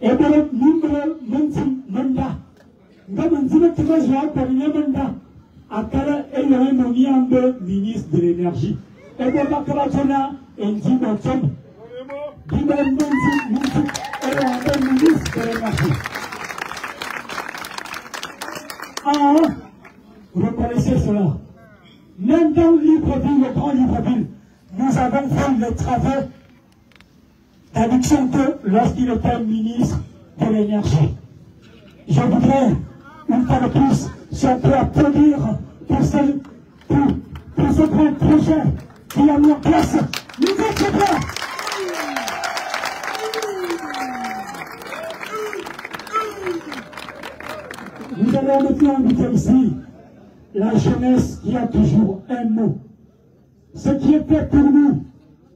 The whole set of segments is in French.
Et pour le nombre mandat, nous avons dit que nous avons terminé le mandat. À quel est le ministre de l'énergie? Et pour la Kalatona, et dit Motom. Dit-moi, le ministre de l'énergie. Ah, reconnaissez cela. Même dans Libreville, le grand Libreville, nous avons fait le travail d'addiction que lorsqu'il était ministre de l'énergie. Je voudrais, une fois de plus, si on peut applaudir pour ce grand projet qui a mis en place les autres. Nous allons maintenant inviter ici la jeunesse qui a toujours un mot. Ce qui est fait pour nous,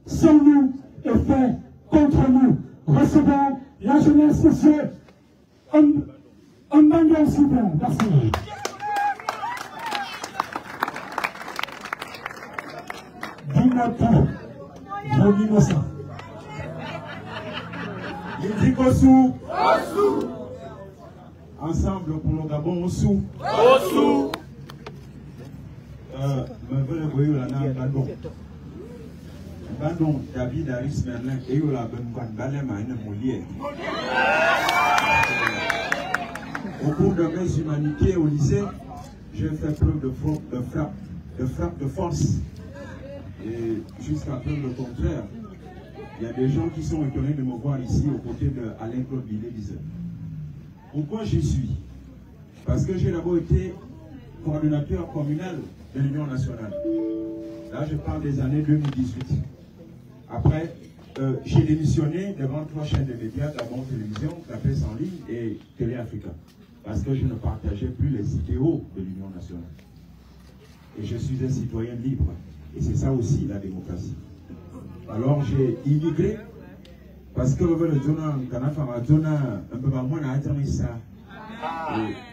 sans nous, est fait contre nous. Recevons la jeunesse, monsieur Mbanda Souba. Merci. Dis-moi tout, mon innocent. Il dit qu'au ensemble pour le Gabon, au sous. Me veux le voyou la nana Bandon. Bandon, David Harris Merlin, et you la Benouan Balem à une moulière. Au cours de mes humanités au lycée, j'ai fait preuve de frappe de force. Et jusqu'à preuve le contraire, il y a des gens qui sont étonnés de me voir ici aux côtés de Alain-Claude Billet-Bizet. Pourquoi j'y suis? Parce que j'ai d'abord été coordonnateur communal de l'Union nationale. Là, je parle des années 2018. Après, j'ai démissionné devant 3 chaînes de médias, d'abord Télévision, la presse en ligne et Télé Africa. Parce que je ne partageais plus les idéaux de l'Union nationale. Et je suis un citoyen libre. Et c'est ça aussi la démocratie. Alors j'ai immigré parce que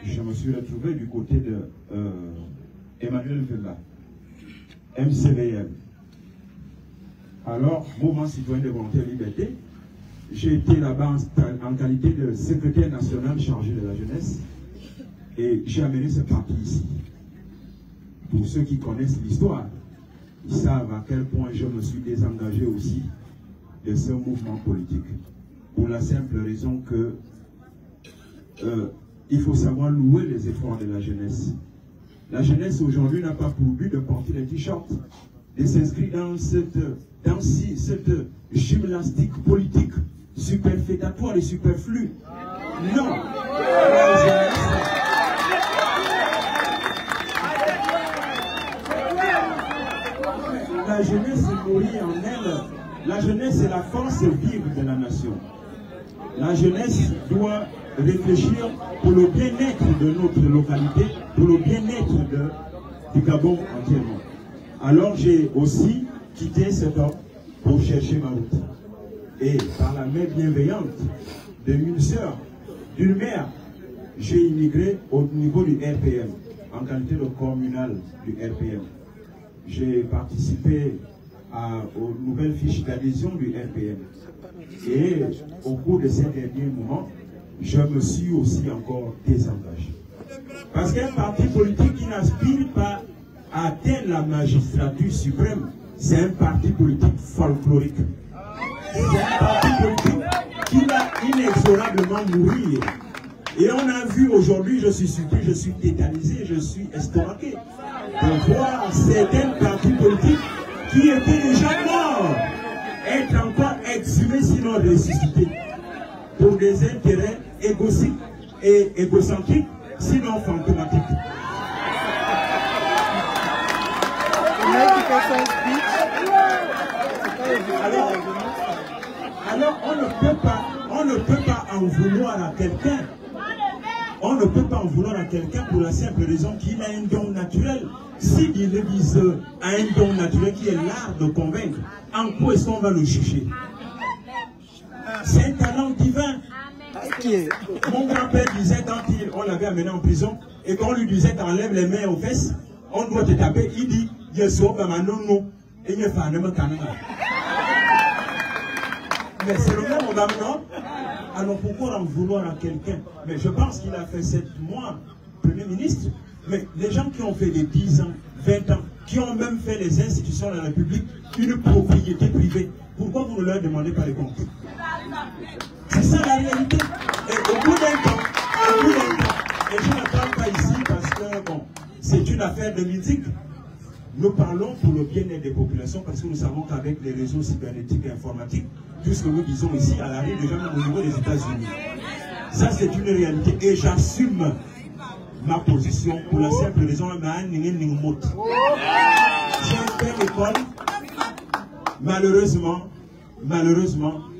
je me suis retrouvé du côté de Emmanuel Vemba, MCVL. Alors, Mouvement Citoyen de Volonté et Liberté, j'ai été là-bas en qualité de secrétaire national chargé de la jeunesse et j'ai amené ce parti ici. Pour ceux qui connaissent l'histoire, ils savent à quel point je me suis désengagé aussi de ce mouvement politique. Pour la simple raison que il faut savoir louer les efforts de la jeunesse. La jeunesse aujourd'hui n'a pas pour but de porter des t-shirts, de s'inscrire dans cette gymnastique politique superfétatoire et superflue. Non. La jeunesse nourrit en elle. La jeunesse est la force vive de la nation. La jeunesse doit réfléchir pour le bien-être de notre localité, pour le bien-être du Gabon entièrement. Alors j'ai aussi quitté cet homme pour chercher ma route. Et par la main bienveillante d'une sœur, d'une mère, j'ai immigré au niveau du RPM, en qualité de communal du RPM. J'ai participé aux nouvelles fiches d'adhésion du RPM. Et au cours de ces derniers moments, je me suis aussi encore désengagé. Parce qu'un parti politique qui n'aspire pas à atteindre la magistrature suprême, c'est un parti politique folklorique. C'est un parti politique qui va inexorablement mourir. Et on a vu aujourd'hui, je suis surpris, je suis tétanisé, je suis estomaqué de voir certains partis politiques qui étaient déjà morts être encore exhumés sinon ressuscités pour des intérêts égoïstes et égocentriques sinon fantomatiques. Alors on ne peut pas en vouloir à quelqu'un. On ne peut pas en vouloir à quelqu'un pour la simple raison qu'il a un don naturel. S'il vise à un don naturel qui est l'art de convaincre, en quoi est-ce qu'on va le juger? C'est un talent divin. Mon grand-père disait quand on l'avait amené en prison et qu'on lui disait t'enlèves les mains aux fesses, on doit te taper, il dit mais c'est le même on va non. Alors pourquoi en vouloir à quelqu'un? Mais je pense qu'il a fait 7 mois Premier ministre. Mais les gens qui ont fait des 10 ans, 20 ans, qui ont même fait les institutions de la République une propriété privée, pourquoi vous ne leur demandez pas les comptes? C'est ça la réalité. Et au bout d'un temps, et je ne parle pas ici parce que bon, c'est une affaire de musique. Nous parlons pour le bien-être des populations parce que nous savons qu'avec les réseaux cybernétiques et informatiques, tout ce que nous disons ici, à l'arrêt déjà même au niveau des États-Unis. Ça, c'est une réalité. Et j'assume ma position pour la simple raison que j'ai fait l'école. Malheureusement,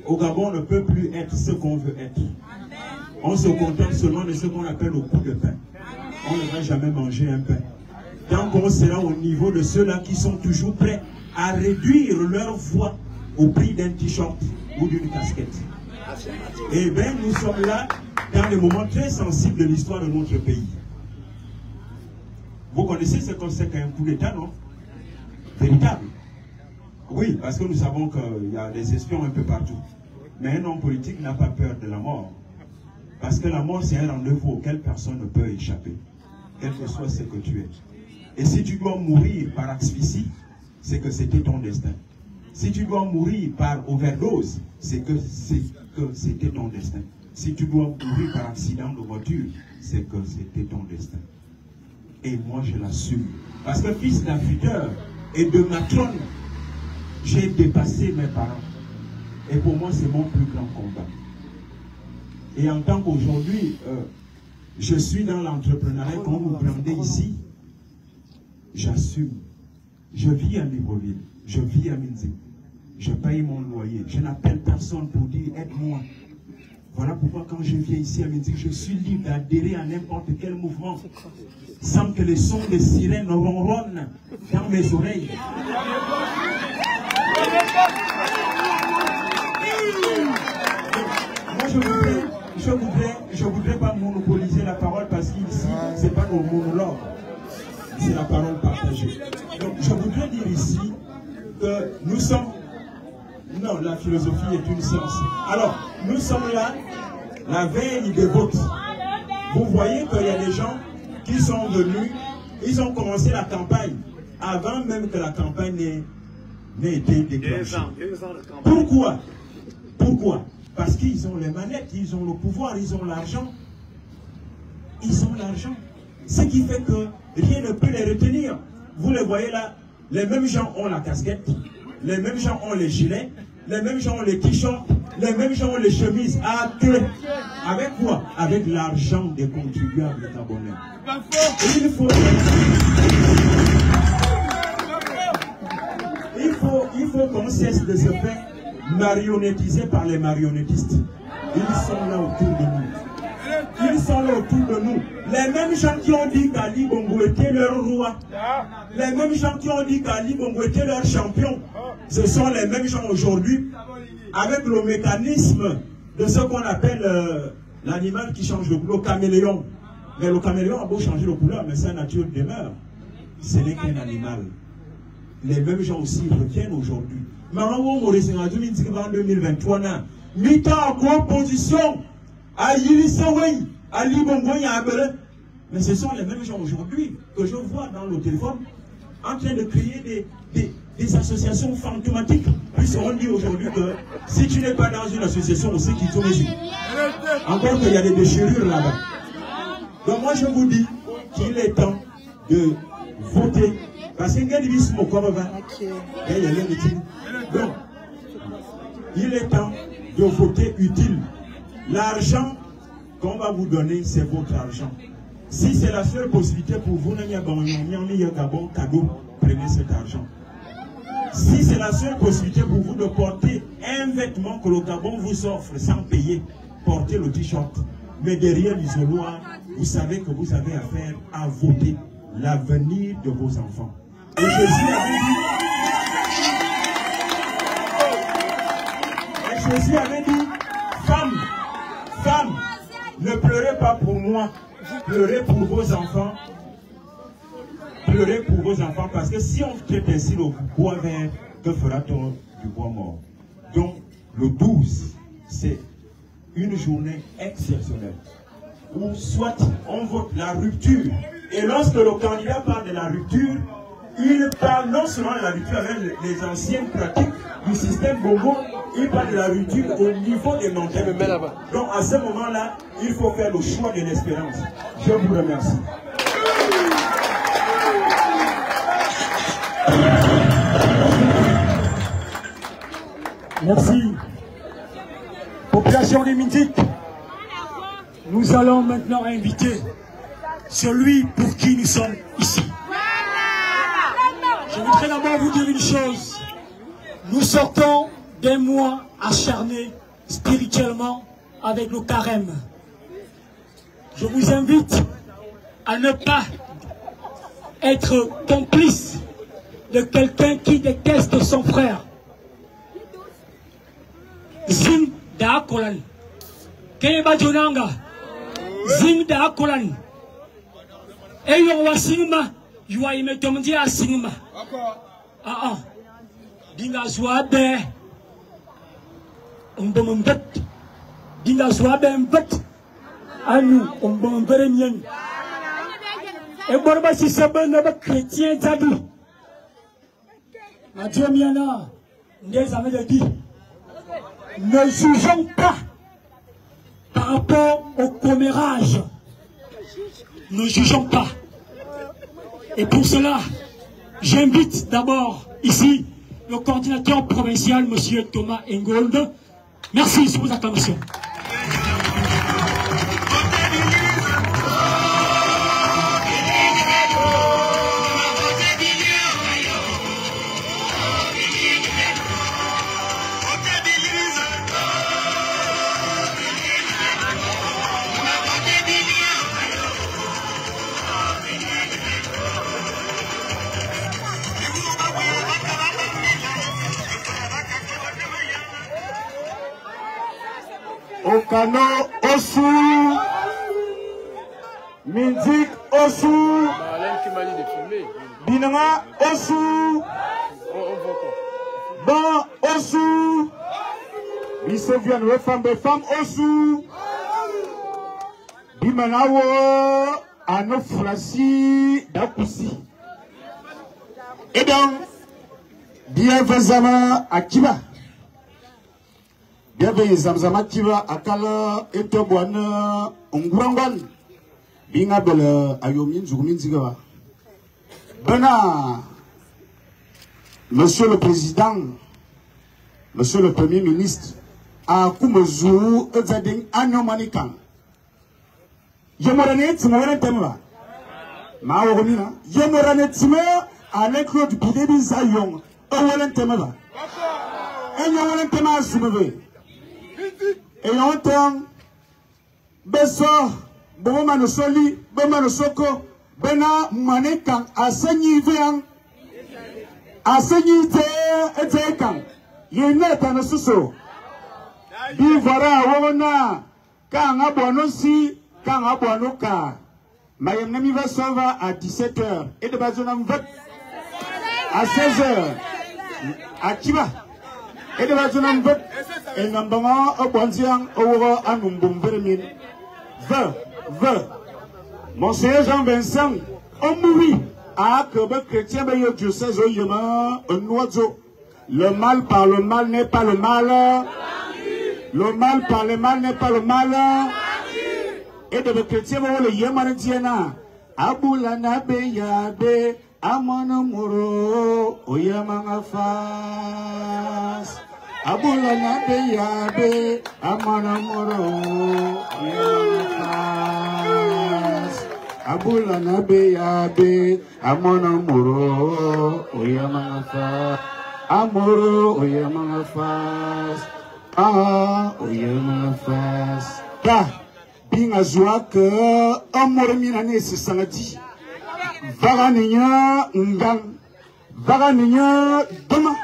au Gabon, on ne peut plus être ce qu'on veut être. On se contente seulement de ce qu'on appelle le coup de pain. On ne va jamais manger un pain. Tant qu'on sera au niveau de ceux-là qui sont toujours prêts à réduire leur voix au prix d'un t-shirt ou d'une casquette. Eh bien, nous sommes là dans des moments très sensibles de l'histoire de notre pays. Vous connaissez ce qu'on sait qu'un coup d'État, non? Véritable. Oui, parce que nous savons qu'il y a des espions un peu partout. Mais un homme politique n'a pas peur de la mort. Parce que la mort, c'est un rendez-vous auquel personne ne peut échapper. Quel que soit ce que tu es. Et si tu dois mourir par asphyxie, c'est que c'était ton destin. Si tu dois mourir par overdose, c'est que c'était ton destin. Si tu dois mourir par accident de voiture, c'est que c'était ton destin. Et moi, je l'assume. Parce que fils d'affûteur et de matrone, j'ai dépassé mes parents. Et pour moi, c'est mon plus grand combat. Et en tant qu'aujourd'hui, je suis dans l'entrepreneuriat, comme vous brandez ici, j'assume. Je vis à Libreville, je vis à Minzik, je paye mon loyer, je n'appelle personne pour dire aide-moi. Voilà pourquoi quand je viens ici à Minzik, je suis libre d'adhérer à n'importe quel mouvement sans que les sons des sirènes ronronnent dans mes oreilles. Moi je voudrais pas monopoliser la parole parce qu'ici, c'est pas nos monologues. C'est la parole partagée. Donc, je voudrais dire ici que nous sommes... Non, la philosophie est une science. Alors, nous sommes là, la veille des votes. Vous voyez qu'il y a des gens qui sont venus, ils ont commencé la campagne avant même que la campagne n'ait été déclenchée. Pourquoi? Pourquoi? Parce qu'ils ont les manettes, ils ont le pouvoir, ils ont l'argent. Ils ont l'argent. Ce qui fait que rien ne peut les retenir. Vous les voyez là, les mêmes gens ont la casquette, les mêmes gens ont les gilets, les mêmes gens ont les t-shirts, les mêmes gens ont les chemises à queue. Avec quoi? Avec l'argent des contribuables gabonais. Il faut qu'on cesse de se faire marionnettiser par les marionnettistes. Ils sont là autour de nous. Ils sont là autour de nous. Les mêmes gens qui ont dit qu'Ali Bongo était leur roi, les mêmes gens qui ont dit qu'Ali Bongo était leur champion, ce sont les mêmes gens aujourd'hui, avec le mécanisme de ce qu'on appelle l'animal qui change de couleur, le caméléon. Mais le caméléon a beau changer de couleur, mais sa nature demeure. Ce n'est qu'un animal. Les mêmes gens aussi reviennent aujourd'hui. Maintenant, on est en 2023, mi-temps en opposition. Mais ce sont les mêmes gens aujourd'hui que je vois dans le téléphone en train de créer des associations fantomatiques. Puisqu'on dit aujourd'hui que si tu n'es pas dans une association, on sait qu'ils sont ici. Encore qu'il y a des déchirures là-bas. Donc moi je vous dis qu'il est temps de voter. Parce qu'il y a des donc, il est temps de voter utile. L'argent qu'on va vous donner, c'est votre argent. Si c'est la seule possibilité pour vous, cadeau, prenez cet argent. Si c'est la seule possibilité pour vous de porter un vêtement que le Gabon vous offre sans payer, portez le t-shirt. Mais derrière l'isoloir, vous savez que vous avez affaire à voter l'avenir de vos enfants. Et Jésus avait dit, femmes, ne pleurez pas pour moi, pleurez pour vos enfants. Pleurez pour vos enfants, parce que si on traite ainsi le bois vert, que fera-t-on du bois mort? Donc, le 12, c'est une journée exceptionnelle, où soit on vote la rupture, et lorsque le candidat parle de la rupture, il parle non seulement de la rupture avec les anciennes pratiques du système Bongo, il parle de la rupture au niveau des mentalités. Donc à ce moment-là, il faut faire le choix de l'espérance. Je vous remercie. Merci. Population des Mindic, nous allons maintenant inviter celui pour qui nous sommes ici. Je voudrais d'abord vous dire une chose. Nous sortons des mois acharnés spirituellement avec le carême. Je vous invite à ne pas être complice de quelqu'un qui déteste son frère. Zing da kolan. Keba jonanga. Zing da kolan. Et yon wa singma. Ywa ime tomdi a singma. Dinga zwabe. Mbet. Dinga zwabe mbet. Anu mbere mien. Et borba si sebe neba chrétien tabu. Ma Dieu miana. Ndez avait dit. Ne jugeons pas par rapport au commérage. Ne jugeons pas. Et pour cela, j'invite d'abord ici le coordinateur provincial, M. Thomas Engold. Merci pour vos attentions. Okano Osu, Mindic Osu, Binanga Osu, Ban Osu, Bisevian Femme Osu, Bimanawo, Anofrasi Dakusi. Et donc, bienvenue à Kiba. Bienvenue Zamzama Kiba Akala Etobwana Ongurangwan Binga Bele Ayomin Zoumin Zigawa. Bena Monsieur le Président, Monsieur le Premier Ministre, à Kumozu Ezading Anomanikan. Yomorane Timoran Temba. Maoromina. Yomorane Tima à l'école du Poudebi Zayon. Owen Temba. Et Yowen Tema Soumeve. Et longtemps, Besso, Bomano Soli, Bomano Soko, Bena Manekan, Aseni Vian, Aseni Tekan, Yenet and Suso. Bivara Wona, Kang Abonosi, Kang Abonoka. Mayam Nami va sauver à 17h et de Bazonam vote à 16h à Kiba. Et de Bazonam vote. Et Nambama, Obanzian, Oura, Anumbum, Vermin. Monseigneur Jean-Vincent, on mourit à Québec chrétien, mais il diocèse un oiseau. Le mal par le mal n'est pas le mal. Le mal par le mal n'est pas le mal. Et de chrétien, le Yamantiana, Aboulana Beyabe, Amonamuro, Oyamangafas. Aboulana Beyabe, Amonamuro, Oyamangafas. Aboulana Beyabe, Amonamuro, Oyamangafas. Amoro, Oyamangafas. Ah, Oyamangafas. Ta. Binga joie que amour minane se sanadi. Vaganinya ngang. Vaganinya doma.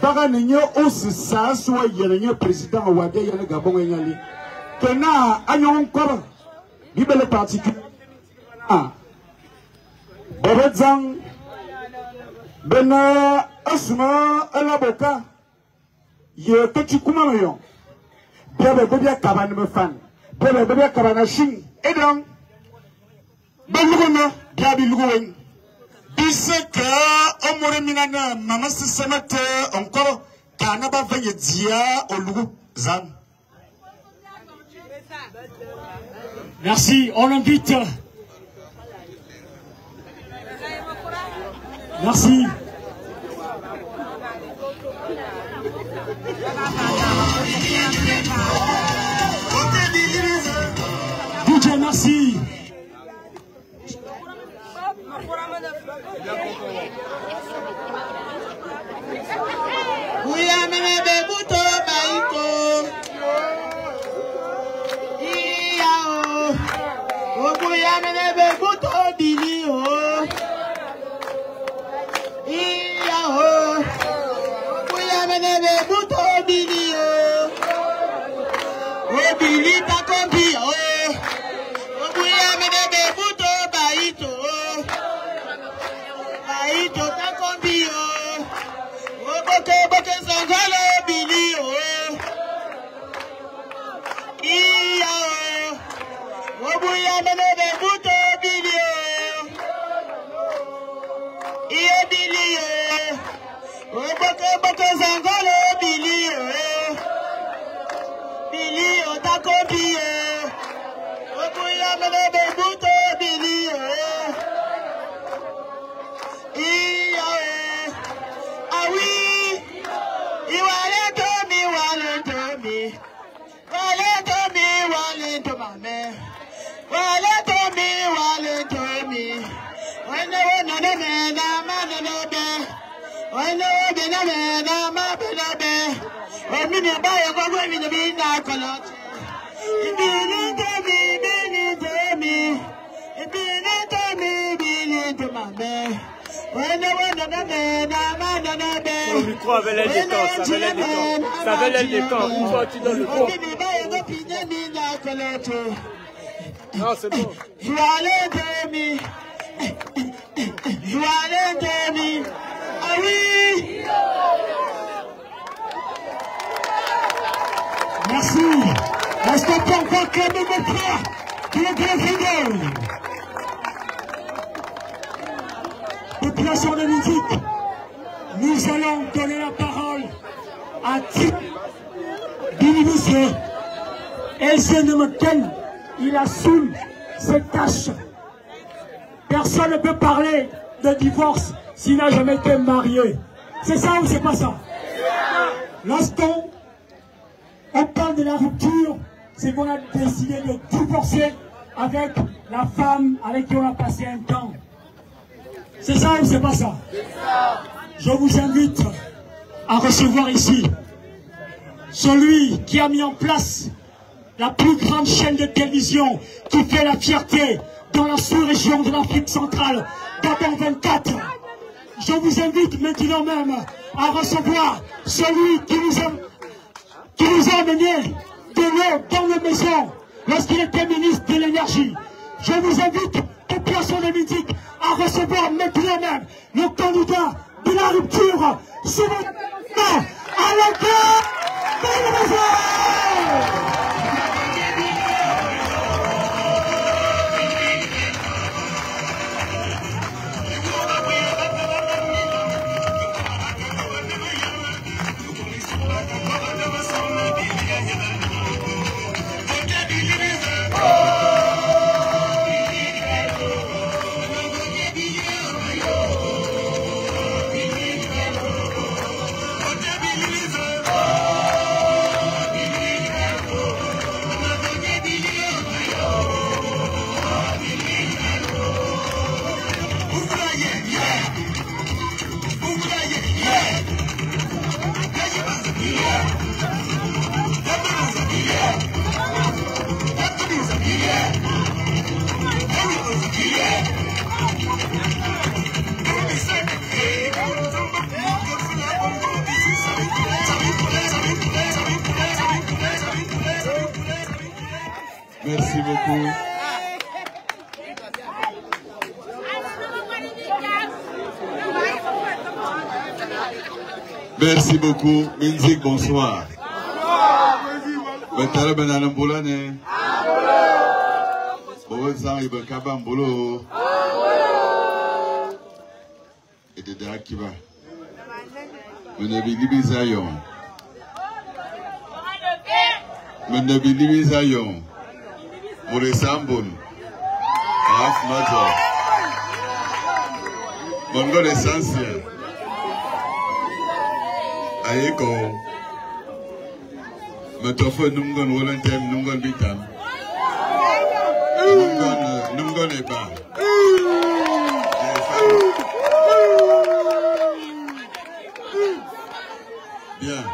Vaganinya os sa soit yenya président Wade yana Gabon yali. Kena anyon koba. Bibele particulier. Ah. Bobedzang. Bena asma alaboka. Ye petit kumamayon. Bébé bébé kabane me fan. Bébé bébé kabane ching. Et donc, ben nous gabi lugouen. Bisque au moreminana maman se semate encore kanaba venye dia au lugo zan. Merci, on l'invite. Merci. DJ, merci. Oui, amène des boutons, baïko. Iao. Oui, amène des boutons, bilio. Iao. Oui, amène des boutons, bilio. Oui, bili, ta compio. Oui, amène des boutons, baïto. Baïto, ta compio. Boke sangalo bilio. Iya. Obuya menebe buto bilio. Iya bilio. Boke sangalo bilio. Bilio takobio. Obuya menebe buto bilio. Iya. Ah oui. Le micro avait l'air des temps, ça avait l'air des temps. Ça avait l'air des temps, une fois tu donnes le fond. Non, c'est bon. Ah oui. Merci. Est-ce qu'on peut encore clamer mes frères qui est très fidèle? Population de musique, nous allons donner la parole à Tip Bilibissé. Et je ne me donne, il assume ses tâches. Personne ne peut parler de divorce s'il n'a jamais été marié. C'est ça ou c'est pas ça? Lorsqu'on parle de la rupture, c'est qu'on a décidé de divorcer avec la femme avec qui on a passé un temps. C'est ça ou c'est pas ça? Je vous invite à recevoir ici celui qui a mis en place la plus grande chaîne de télévision qui fait la fierté dans la sous-région de l'Afrique centrale, Gabon 24. Je vous invite maintenant même à recevoir celui qui nous a amené de l'eau dans nos maisons lorsqu'il était ministre de l'énergie. Je vous invite, population de musique, à recevoir maintenant même le candidat de la rupture sur le nom à la guerre de l'Énergie. Merci beaucoup. Merci beaucoup. Minzik, bonsoir. Betara benana mbulane. Bobo zang ibe kaba mbulo. Et de akiba. Menebili zayon. Menebili zayon. Muresambon. Af mazo. Bongo l'essentiel. Ayeko. Metofo numgon wolantem numgon bitam. Numgon eba. Bien.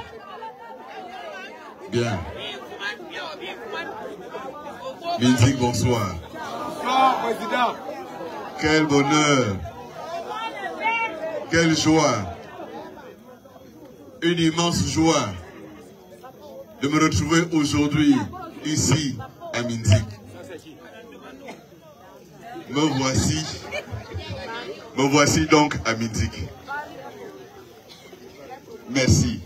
Bien. Minzik, bonsoir. Bonsoir, président. Quel bonheur. Quelle joie. Une immense joie de me retrouver aujourd'hui ici à Minzik. Me voici donc à Minzik. Merci.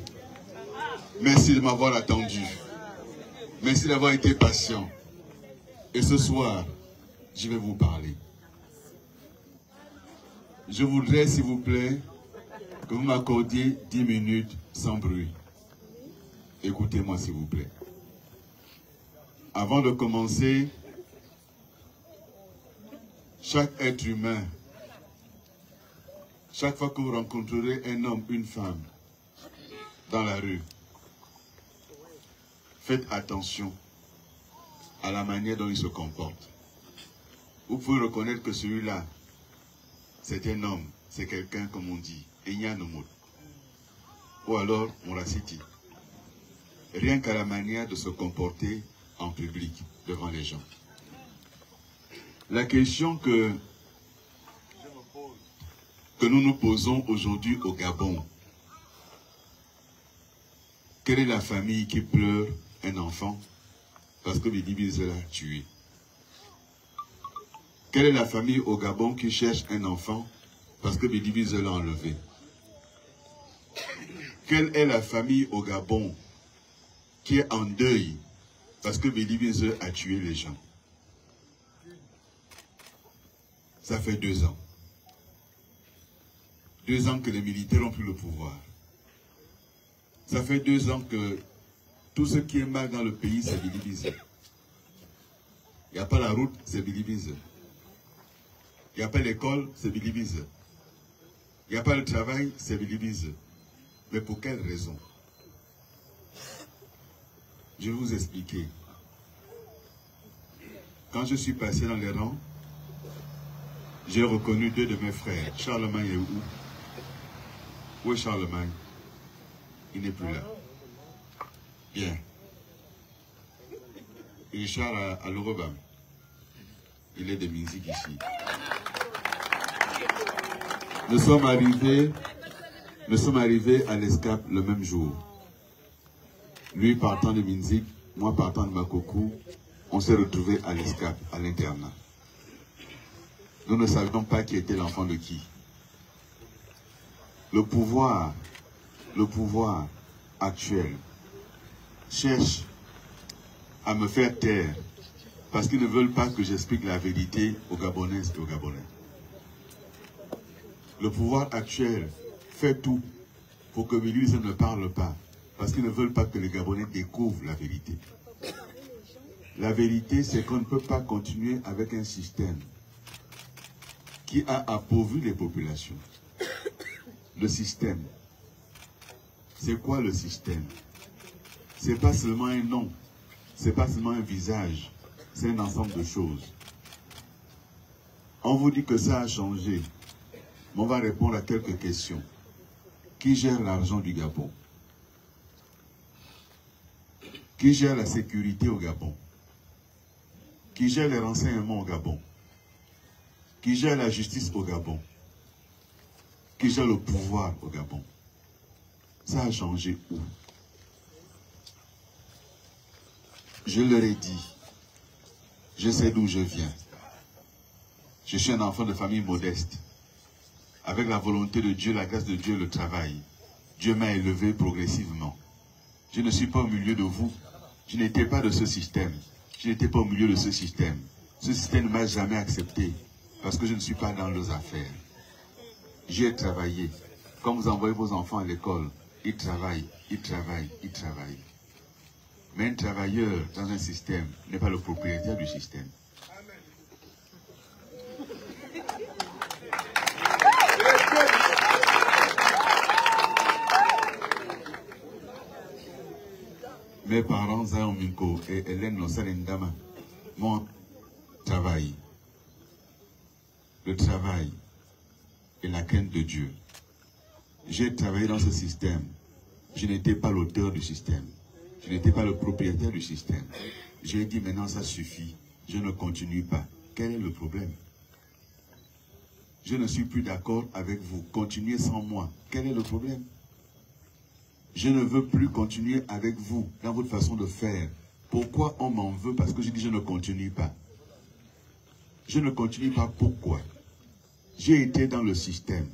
Merci de m'avoir attendu. Merci d'avoir été patient. Et ce soir, je vais vous parler. Je voudrais, s'il vous plaît, que vous m'accordiez 10 minutes sans bruit. Écoutez-moi, s'il vous plaît. Avant de commencer, chaque être humain, chaque fois que vous rencontrerez un homme, une femme, dans la rue, faites attention à la manière dont il se comporte. Vous pouvez reconnaître que celui-là, c'est un homme, c'est quelqu'un, comme on dit, Enyanomo. Ou alors, Mourasiti. Rien qu'à la manière de se comporter en public, devant les gens. La question que nous nous posons aujourd'hui au Gabon, quelle est la famille qui pleure un enfant parce que Bidibise l'a tué? Quelle est la famille au Gabon qui cherche un enfant parce que Bidibise l'a enlevé? Quelle est la famille au Gabon qui est en deuil parce que Bidibise a tué les gens? Ça fait 2 ans. 2 ans que les militaires ont pris le pouvoir. Ça fait 2 ans que tout ce qui est mal dans le pays, c'est Bidibise. Il n'y a pas la route, c'est Bidibise. Il n'y a pas l'école, c'est Bidibise. Il n'y a pas le travail, c'est Bidibise. Mais pour quelle raison? Je vais vous expliquer. Quand je suis passé dans les rangs, j'ai reconnu 2 de mes frères. Charlemagne est où? Où est Charlemagne? Il n'est plus là. Bien. Richard à l'Orobam. Il est de Minzik ici. Nous sommes arrivés à l'Escape le même jour. Lui partant de Minzik, moi partant de Makokou, on s'est retrouvés à l'Escape, à l'internat. Nous ne savions pas qui était l'enfant de qui. Le pouvoir actuel cherche à me faire taire parce qu'ils ne veulent pas que j'explique la vérité aux Gabonaises et aux Gabonais. Le pouvoir actuel fait tout pour que Bidibise ne parle pas parce qu'ils ne veulent pas que les Gabonais découvrent la vérité. La vérité, c'est qu'on ne peut pas continuer avec un système qui a appauvri les populations. Le système. C'est quoi le système? C'est pas seulement un nom, c'est pas seulement un visage, c'est un ensemble de choses. On vous dit que ça a changé, mais on va répondre à quelques questions. Qui gère l'argent du Gabon? Qui gère la sécurité au Gabon? Qui gère les renseignements au Gabon? Qui gère la justice au Gabon? Qui gère le pouvoir au Gabon? Ça a changé où? Je leur ai dit, je sais d'où je viens. Je suis un enfant de famille modeste. Avec la volonté de Dieu, la grâce de Dieu, le travail, Dieu m'a élevé progressivement. Je ne suis pas au milieu de vous. Je n'étais pas de ce système. Je n'étais pas au milieu de ce système. Ce système ne m'a jamais accepté parce que je ne suis pas dans leurs affaires. J'ai travaillé. Quand vous envoyez vos enfants à l'école, ils travaillent, ils travaillent, ils travaillent. Mais un travailleur dans un système n'est pas le propriétaire du système. Mes parents, Zion Minko et Hélène Nossalendama, m'ont travaillé. Le travail et la crainte de Dieu. J'ai travaillé dans ce système. Je n'étais pas l'auteur du système. Je n'étais pas le propriétaire du système. J'ai dit maintenant ça suffit. Je ne continue pas. Quel est le problème? Je ne suis plus d'accord avec vous. Continuez sans moi. Quel est le problème? Je ne veux plus continuer avec vous dans votre façon de faire. Pourquoi on m'en veut? Parce que je dis je ne continue pas. Je ne continue pas pourquoi? J'ai été dans le système.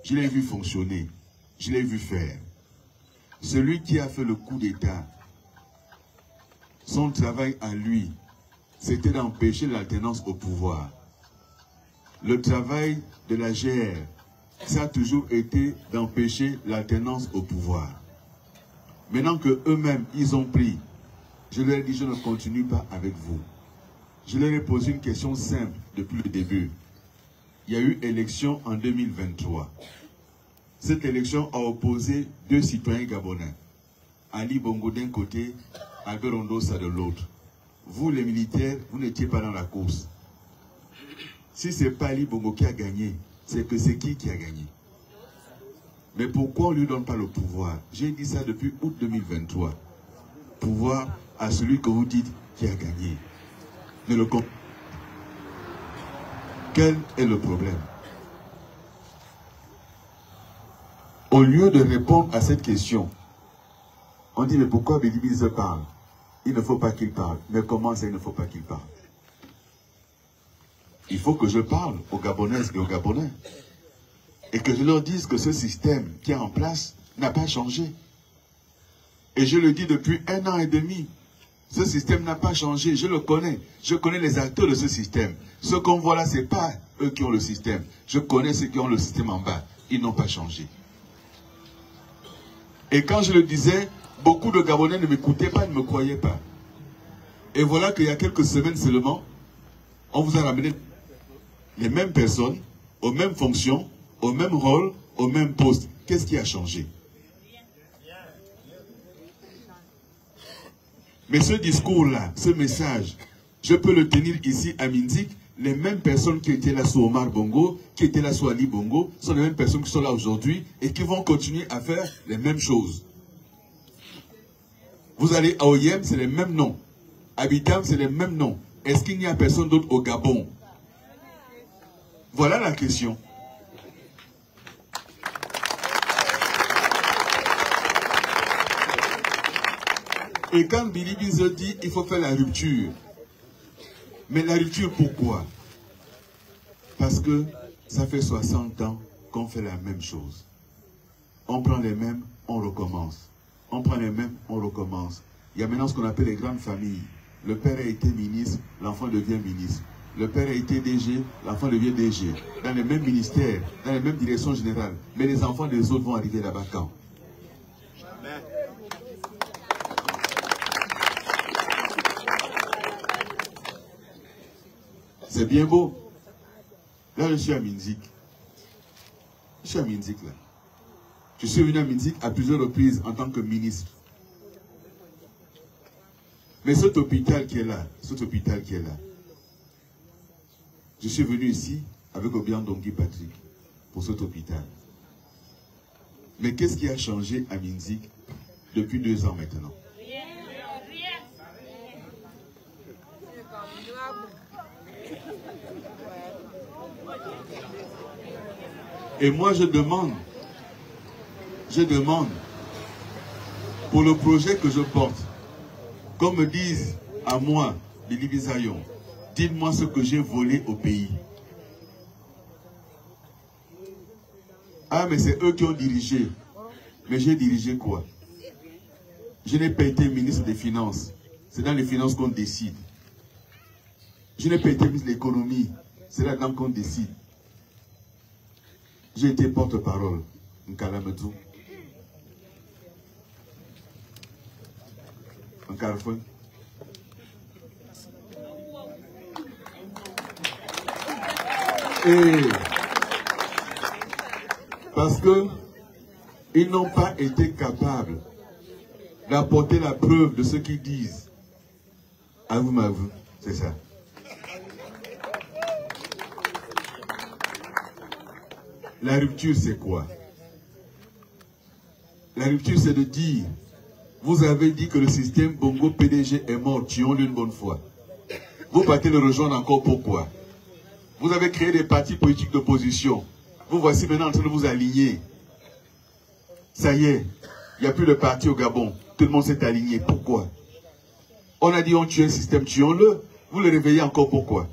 Je l'ai vu fonctionner. Je l'ai vu faire. Celui qui a fait le coup d'État, son travail à lui, c'était d'empêcher l'alternance au pouvoir. Le travail de la GR, ça a toujours été d'empêcher l'alternance au pouvoir. Maintenant que eux-mêmes, ils ont pris, je leur ai dit, je ne continue pas avec vous. Je leur ai posé une question simple depuis le début. Il y a eu élection en 2023. Cette élection a opposé deux citoyens gabonais. Ali Bongo d'un côté, Albert Ondosa de l'autre. Vous, les militaires, vous n'étiez pas dans la course. Si ce n'est pas Ali Bongo qui a gagné, c'est que c'est qui a gagné? Mais pourquoi on ne lui donne pas le pouvoir? J'ai dit ça depuis août 2023. Pouvoir à celui que vous dites qui a gagné. Ne le comprenez. Quel est le problème? Au lieu de répondre à cette question, on dit mais pourquoi Bédibize parle? Il ne faut pas qu'il parle. Mais comment ça, il ne faut pas qu'il parle? Il faut que je parle aux Gabonaises et aux Gabonais. Et que je leur dise que ce système qui est en place n'a pas changé. Et je le dis depuis 1 an et demi. Ce système n'a pas changé, je le connais. Je connais les acteurs de ce système. Ce qu'on voit là, ce n'est pas eux qui ont le système. Je connais ceux qui ont le système en bas. Ils n'ont pas changé. Et quand je le disais, beaucoup de Gabonais ne m'écoutaient pas, ne me croyaient pas. Et voilà qu'il y a quelques semaines seulement, on vous a ramené les mêmes personnes, aux mêmes fonctions, au même rôle, au même poste. Qu'est-ce qui a changé? Mais ce discours-là, ce message, je peux le tenir ici à Minzik. Les mêmes personnes qui étaient là sous Omar Bongo, qui étaient là sous Ali Bongo, sont les mêmes personnes qui sont là aujourd'hui et qui vont continuer à faire les mêmes choses. Vous allez à Oyem, c'est les mêmes noms. À Bitam, c'est les mêmes noms. Est-ce qu'il n'y a personne d'autre au Gabon? Voilà la question. Et quand Billy Bizo dit il faut faire la rupture, mais la rupture pourquoi? Parce que ça fait 60 ans qu'on fait la même chose. On prend les mêmes, on recommence. On prend les mêmes, on recommence. Il y a maintenant ce qu'on appelle les grandes familles. Le père a été ministre, l'enfant devient ministre. Le père a été DG, l'enfant devient DG. Dans les mêmes ministères, dans les mêmes directions générales. Mais les enfants des autres vont arriver là-bas quand? C'est bien beau. Là, je suis à Minzik. Je suis à Minzik, là. Je suis venu à Minzik à plusieurs reprises en tant que ministre. Mais cet hôpital qui est là, je suis venu ici avec Obiang Dongui Patrick pour cet hôpital. Mais qu'est-ce qui a changé à Minzik depuis 2 ans maintenant? Et moi je demande pour le projet que je porte, qu'on me dise à moi, Billy Bizayon, dites-moi ce que j'ai volé au pays. Ah mais c'est eux qui ont dirigé. Mais j'ai dirigé quoi? Je n'ai pas été ministre des Finances. C'est dans les finances qu'on décide. Je n'ai pas été ministre de l'économie. C'est là-dedans qu'on décide. J'ai été porte-parole. Nkalametou. Nkalfouin. Et parce que ils n'ont pas été capables d'apporter la preuve de ce qu'ils disent. À vous, c'est ça. La rupture, c'est quoi? La rupture, c'est de dire, vous avez dit que le système Bongo PDG est mort, tuons-le une bonne fois. Vous partez le rejoindre encore, pourquoi? Vous avez créé des partis politiques d'opposition. Vous voici maintenant en train de vous aligner. Ça y est, il n'y a plus de parti au Gabon. Tout le monde s'est aligné. Pourquoi? On a dit on tue un système, tuons-le. Vous le réveillez encore, pourquoi?